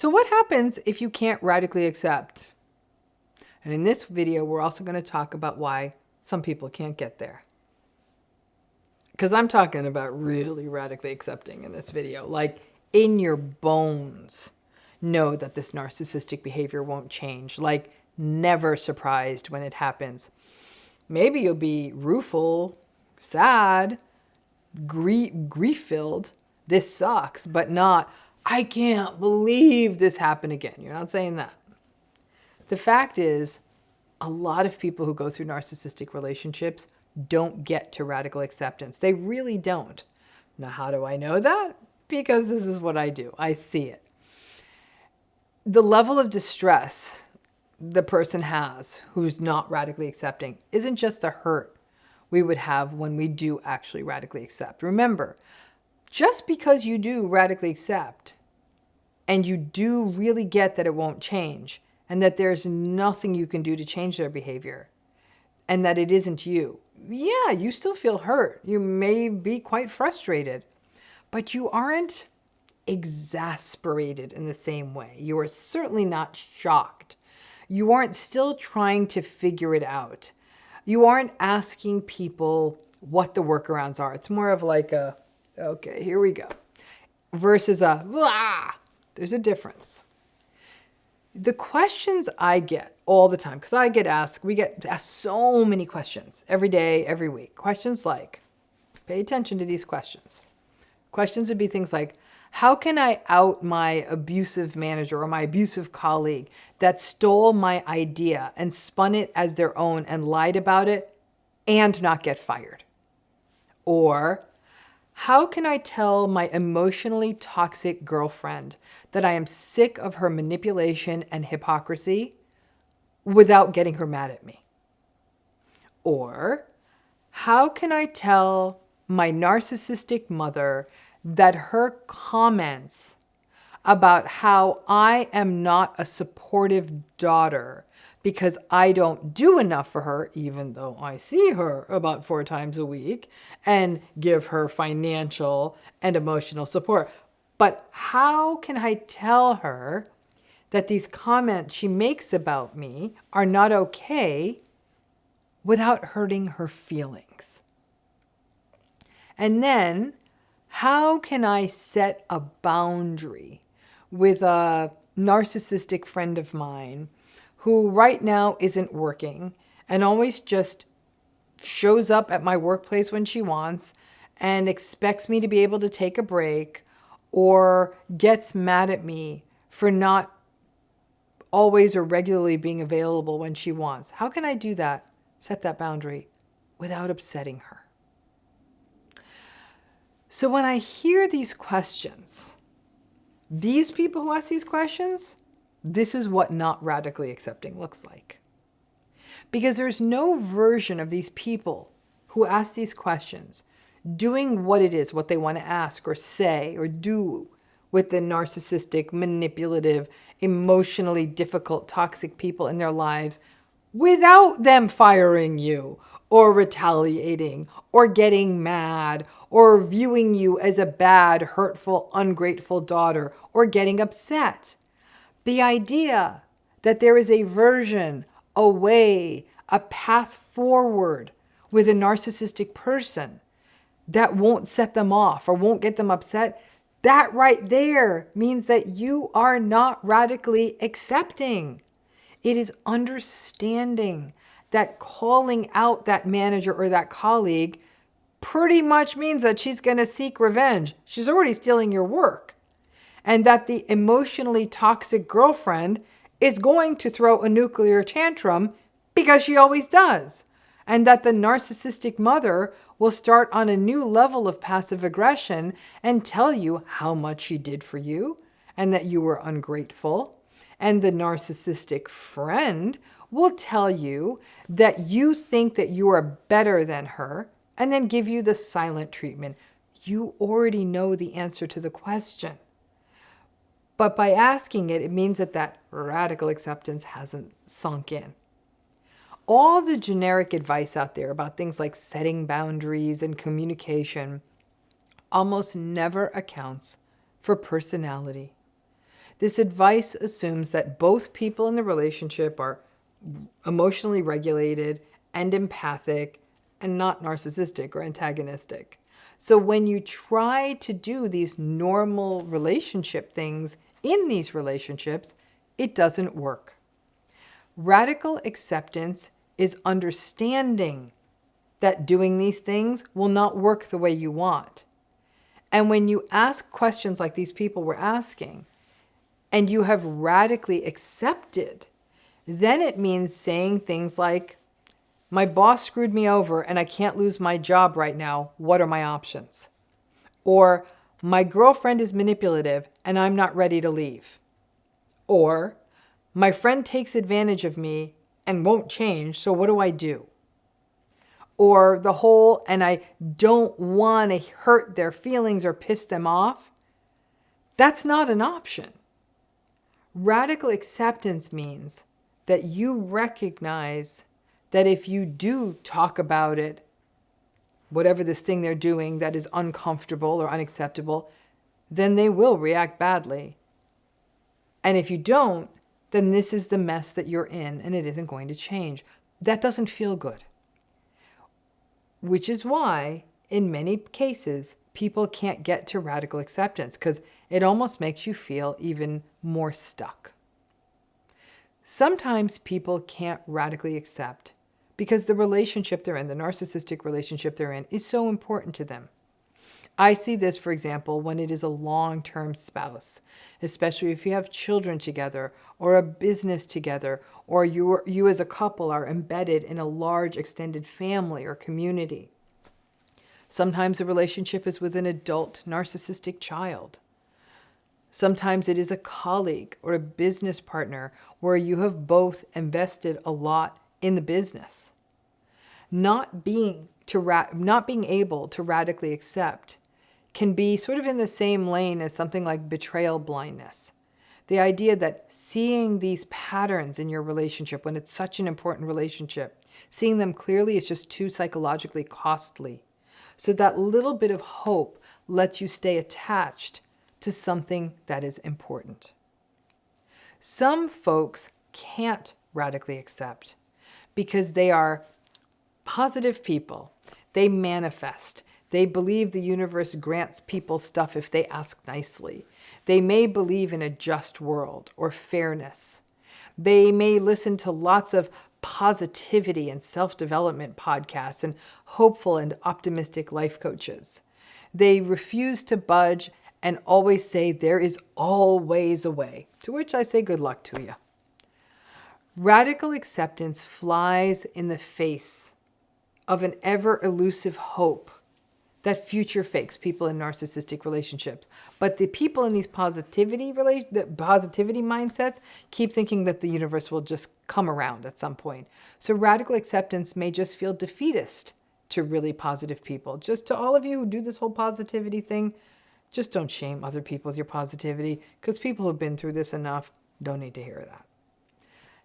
So what happens if you can't radically accept? And in this video, we're also going to talk about why some people can't get there. Because I'm talking about really radically accepting in this video, like in your bones, know that this narcissistic behavior won't change, like never surprised when it happens. Maybe you'll be rueful, sad, grief-filled, this sucks, but not, I can't believe this happened again. You're not saying that. The fact is, a lot of people who go through narcissistic relationships don't get to radical acceptance. They really don't. Now, how do I know that? Because this is what I do. I see it. The level of distress the person has who's not radically accepting isn't just the hurt we would have when we do actually radically accept. Remember, just because you do radically accept and you do really get that it won't change and that there's nothing you can do to change their behavior and that it isn't you, yeah, you still feel hurt. You may be quite frustrated, but you aren't exasperated in the same way. You are certainly not shocked. You aren't still trying to figure it out. You aren't asking people what the workarounds are. It's more of like a, okay, here we go, versus a, ah. There's a difference. The questions I get all the time, because we get asked so many questions every day, every week. Questions like, pay attention to these questions. Questions would be things like, how can I out my abusive manager or my abusive colleague that stole my idea and spun it as their own and lied about it and not get fired? Or, how can I tell my emotionally toxic girlfriend that I am sick of her manipulation and hypocrisy without getting her mad at me? Or, how can I tell my narcissistic mother that her comments about how I am not a supportive daughter because I don't do enough for her, even though I see her about 4 times a week and give her financial and emotional support. But how can I tell her that these comments she makes about me are not okay without hurting her feelings? And then, how can I set a boundary with a narcissistic friend of mine who right now isn't working and always just shows up at my workplace when she wants and expects me to be able to take a break or gets mad at me for not always or regularly being available when she wants? How can I do that, set that boundary without upsetting her? So when I hear these questions, these people who ask these questions, this is what not radically accepting looks like. Because there's no version of these people who ask these questions doing what it is, what they want to ask or say or do with the narcissistic, manipulative, emotionally difficult, toxic people in their lives without them firing you or retaliating or getting mad or viewing you as a bad, hurtful, ungrateful daughter or getting upset. The idea that there is a version, a way, a path forward with a narcissistic person that won't set them off or won't get them upset, that right there means that you are not radically accepting. It is understanding that calling out that manager or that colleague pretty much means that she's going to seek revenge. She's already stealing your work. And that the emotionally toxic girlfriend is going to throw a nuclear tantrum because she always does. And that the narcissistic mother will start on a new level of passive aggression and tell you how much she did for you and that you were ungrateful. And the narcissistic friend will tell you that you think that you are better than her and then give you the silent treatment. You already know the answer to the question. But by asking it, it means that that radical acceptance hasn't sunk in. All the generic advice out there about things like setting boundaries and communication almost never accounts for personality. This advice assumes that both people in the relationship are emotionally regulated and empathic and not narcissistic or antagonistic. So when you try to do these normal relationship things in these relationships, it doesn't work. Radical acceptance is understanding that doing these things will not work the way you want. And when you ask questions like these people were asking, and you have radically accepted, then it means saying things like, my boss screwed me over and I can't lose my job right now. What are my options? Or, my girlfriend is manipulative and I'm not ready to leave. Or, my friend takes advantage of me and won't change, so what do I do? Or the whole, and I don't want to hurt their feelings or piss them off. That's not an option. Radical acceptance means that you recognize that if you do talk about it, whatever this thing they're doing that is uncomfortable or unacceptable, then they will react badly. And if you don't, then this is the mess that you're in and it isn't going to change. That doesn't feel good. Which is why, in many cases, people can't get to radical acceptance because it almost makes you feel even more stuck. Sometimes people can't radically accept because the relationship they're in, the narcissistic relationship they're in, is so important to them. I see this, for example, when it is a long-term spouse, especially if you have children together or a business together, or you as a couple are embedded in a large extended family or community. Sometimes the relationship is with an adult narcissistic child. Sometimes it is a colleague or a business partner where you have both invested a lot in the business. Not being able to radically accept can be sort of in the same lane as something like betrayal blindness. The idea that seeing these patterns in your relationship when it's such an important relationship, seeing them clearly is just too psychologically costly. So that little bit of hope lets you stay attached to something that is important. Some folks can't radically accept because they are positive people. They manifest. They believe the universe grants people stuff if they ask nicely. They may believe in a just world or fairness. They may listen to lots of positivity and self-development podcasts and hopeful and optimistic life coaches. They refuse to budge and always say there is always a way, to which I say good luck to you. Radical acceptance flies in the face of an ever elusive hope that future fakes people in narcissistic relationships. But the people in these positivity mindsets keep thinking that the universe will just come around at some point. So radical acceptance may just feel defeatist to really positive people. Just to all of you who do this whole positivity thing, just don't shame other people with your positivity, because people who've been through this enough don't need to hear that.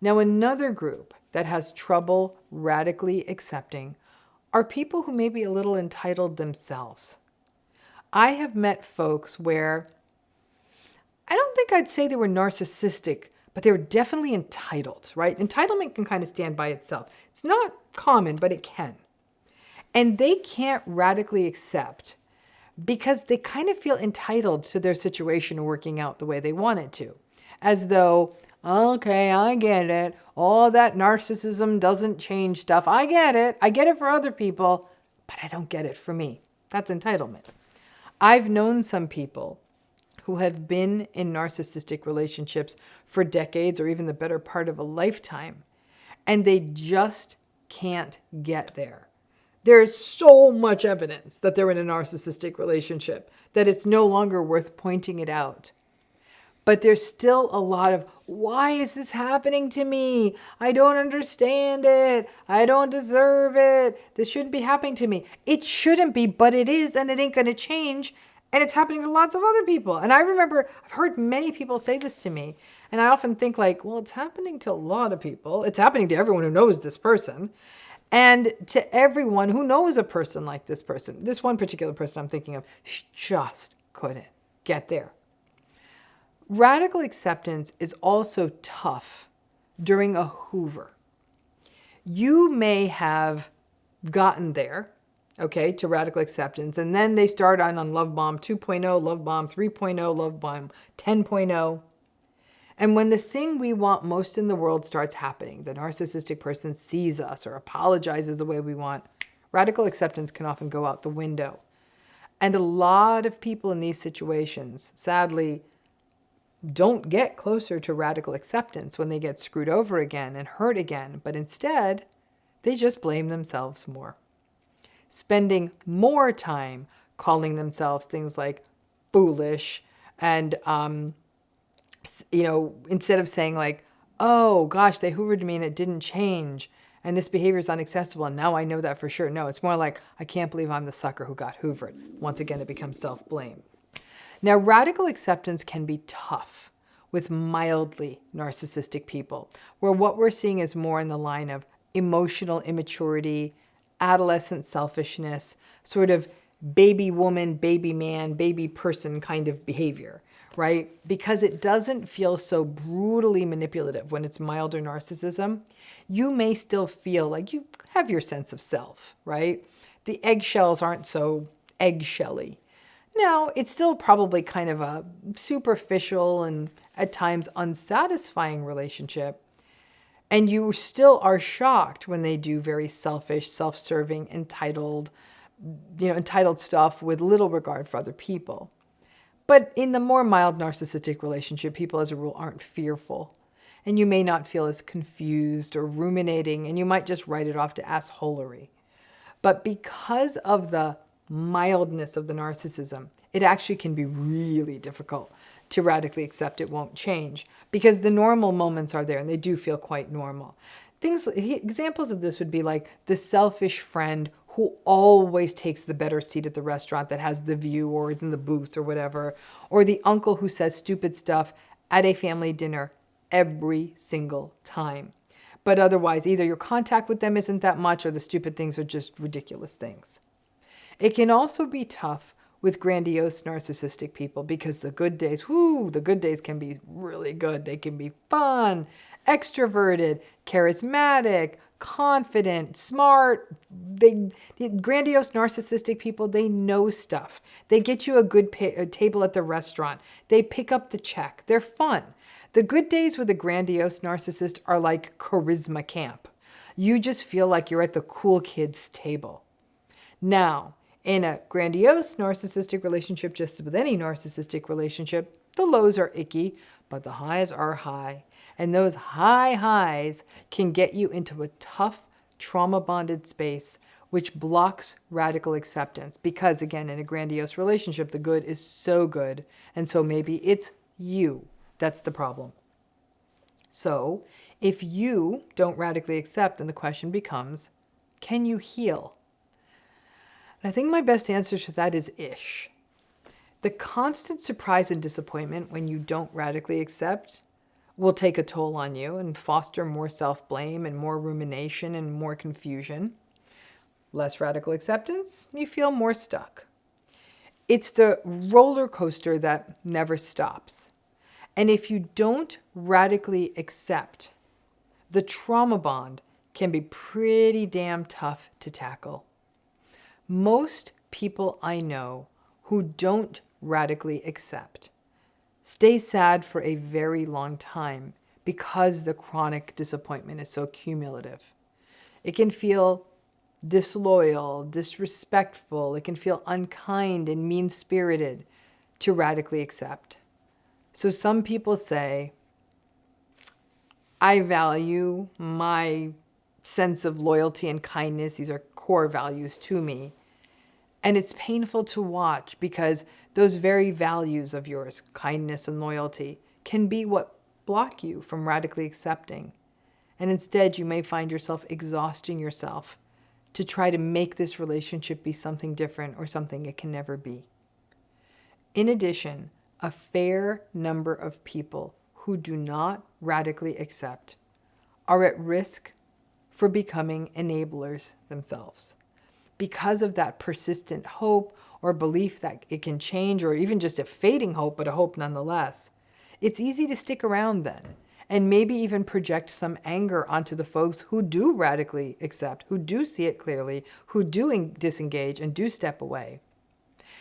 Now, another group that has trouble radically accepting are people who may be a little entitled themselves. I have met folks where I don't think I'd say they were narcissistic, but they were definitely entitled, right? Entitlement can kind of stand by itself. It's not common, but it can. And they can't radically accept because they kind of feel entitled to their situation working out the way they want it to. As though, okay, I get it. All that narcissism doesn't change stuff. I get it. I get it for other people, but I don't get it for me. That's entitlement. I've known some people who have been in narcissistic relationships for decades or even the better part of a lifetime, and they just can't get there. There's so much evidence that they're in a narcissistic relationship that it's no longer worth pointing it out. But there's still a lot of, why is this happening to me? I don't understand it. I don't deserve it. This shouldn't be happening to me. It shouldn't be, but it is, and it ain't going to change. And it's happening to lots of other people. And I remember, I've heard many people say this to me. And I often think like, well, it's happening to a lot of people. It's happening to everyone who knows this person. And to everyone who knows a person like this person. This one particular person I'm thinking of, she just couldn't get there. Radical acceptance is also tough during a Hoover. You may have gotten there, okay, to radical acceptance, and then they start on Love Bomb 2.0, Love Bomb 3.0, Love Bomb 10.0. And when the thing we want most in the world starts happening, the narcissistic person sees us or apologizes the way we want, radical acceptance can often go out the window. And a lot of people in these situations, sadly, don't get closer to radical acceptance when they get screwed over again and hurt again, but instead, they just blame themselves more. Spending more time calling themselves things like foolish and, instead of saying like, oh gosh, they hoovered me and it didn't change and this behavior is unacceptable and now I know that for sure. No, it's more like, I can't believe I'm the sucker who got hoovered. Once again, it becomes self-blame. Now, radical acceptance can be tough with mildly narcissistic people, where what we're seeing is more in the line of emotional immaturity, adolescent selfishness, sort of baby woman, baby man, baby person kind of behavior, right? Because it doesn't feel so brutally manipulative when it's milder narcissism. You may still feel like you have your sense of self, right? The eggshells aren't so eggshelly. Now, it's still probably kind of a superficial and at times unsatisfying relationship. And you still are shocked when they do very selfish, self-serving, entitled stuff with little regard for other people. But in the more mild narcissistic relationship, people as a rule aren't fearful. And you may not feel as confused or ruminating, and you might just write it off to assholery. But because of the mildness of the narcissism, it actually can be really difficult to radically accept it won't change, because the normal moments are there and they do feel quite normal. Examples of this would be like the selfish friend who always takes the better seat at the restaurant that has the view or is in the booth or whatever, or the uncle who says stupid stuff at a family dinner every single time. But otherwise, either your contact with them isn't that much or the stupid things are just ridiculous things. It can also be tough with grandiose narcissistic people because the good days can be really good. They can be fun, extroverted, charismatic, confident, smart. The grandiose narcissistic people, they know stuff. They get you a good table at the restaurant. They pick up the check. They're fun. The good days with a grandiose narcissist are like charisma camp. You just feel like you're at the cool kids' table. Now, in a grandiose narcissistic relationship, just with any narcissistic relationship, the lows are icky, but the highs are high. And those high highs can get you into a tough, trauma-bonded space, which blocks radical acceptance. Because again, in a grandiose relationship, the good is so good. And so maybe it's you that's the problem. So if you don't radically accept, then the question becomes, can you heal? And I think my best answer to that is ish. The constant surprise and disappointment when you don't radically accept will take a toll on you and foster more self-blame and more rumination and more confusion. Less radical acceptance, you feel more stuck. It's the roller coaster that never stops. And if you don't radically accept, the trauma bond can be pretty damn tough to tackle. Most people I know who don't radically accept stay sad for a very long time because the chronic disappointment is so cumulative. It can feel disloyal, disrespectful. It can feel unkind and mean-spirited to radically accept. So some people say, I value my sense of loyalty and kindness. These are core values to me. And it's painful to watch because those very values of yours, kindness and loyalty, can be what block you from radically accepting. And instead, you may find yourself exhausting yourself to try to make this relationship be something different or something it can never be. In addition, a fair number of people who do not radically accept are at risk for becoming enablers themselves. Because of that persistent hope or belief that it can change, or even just a fading hope, but a hope nonetheless, It's easy to stick around then, and maybe even project some anger onto the folks who do radically accept, who do see it clearly, who do disengage and do step away.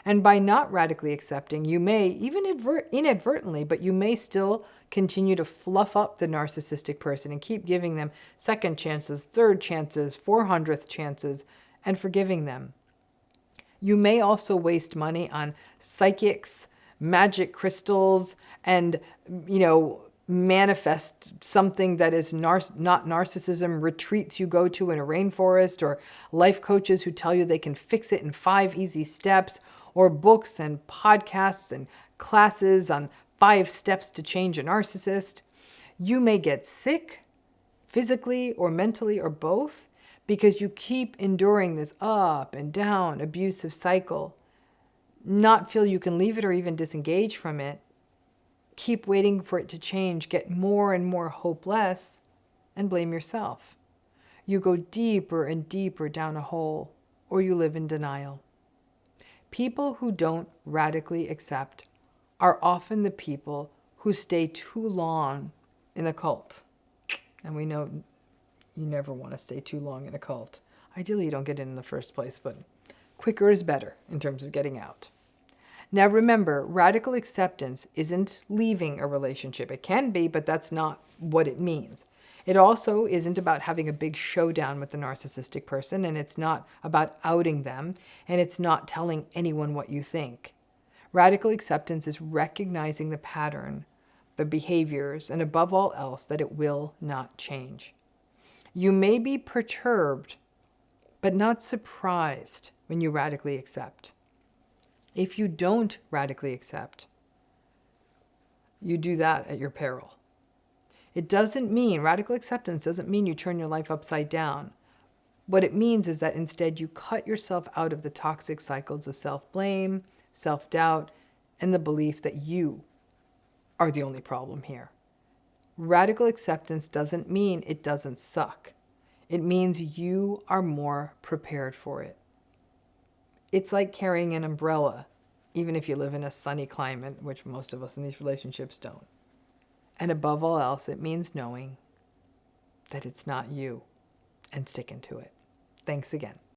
And by not radically accepting, you may, even inadvertently, but you may still continue to fluff up the narcissistic person and keep giving them second chances, third chances, 400th chances, and forgiving them. You may also waste money on psychics, magic crystals, and, manifest something that is not narcissism, retreats you go to in a rainforest, or life coaches who tell you they can fix it in 5 easy steps, or books and podcasts and classes on 5 steps to change a narcissist. You may get sick, physically or mentally or both, because you keep enduring this up and down abusive cycle, not feel you can leave it or even disengage from it, keep waiting for it to change, get more and more hopeless, and blame yourself. You go deeper and deeper down a hole, or you live in denial. People who don't radically accept are often the people who stay too long in a cult. And we know you never want to stay too long in a cult. Ideally, you don't get in the first place, but quicker is better in terms of getting out. Now remember, radical acceptance isn't leaving a relationship. It can be, but that's not what it means. It also isn't about having a big showdown with the narcissistic person, and it's not about outing them, and it's not telling anyone what you think. Radical acceptance is recognizing the pattern, the behaviors, and above all else, that it will not change. You may be perturbed, but not surprised when you radically accept. If you don't radically accept, you do that at your peril. It doesn't mean, radical acceptance doesn't mean you turn your life upside down. What it means is that instead you cut yourself out of the toxic cycles of self-blame, self-doubt, and the belief that you are the only problem here. Radical acceptance doesn't mean it doesn't suck. It means you are more prepared for it. It's like carrying an umbrella, even if you live in a sunny climate, which most of us in these relationships don't. And above all else, it means knowing that it's not you and sticking to it. Thanks again.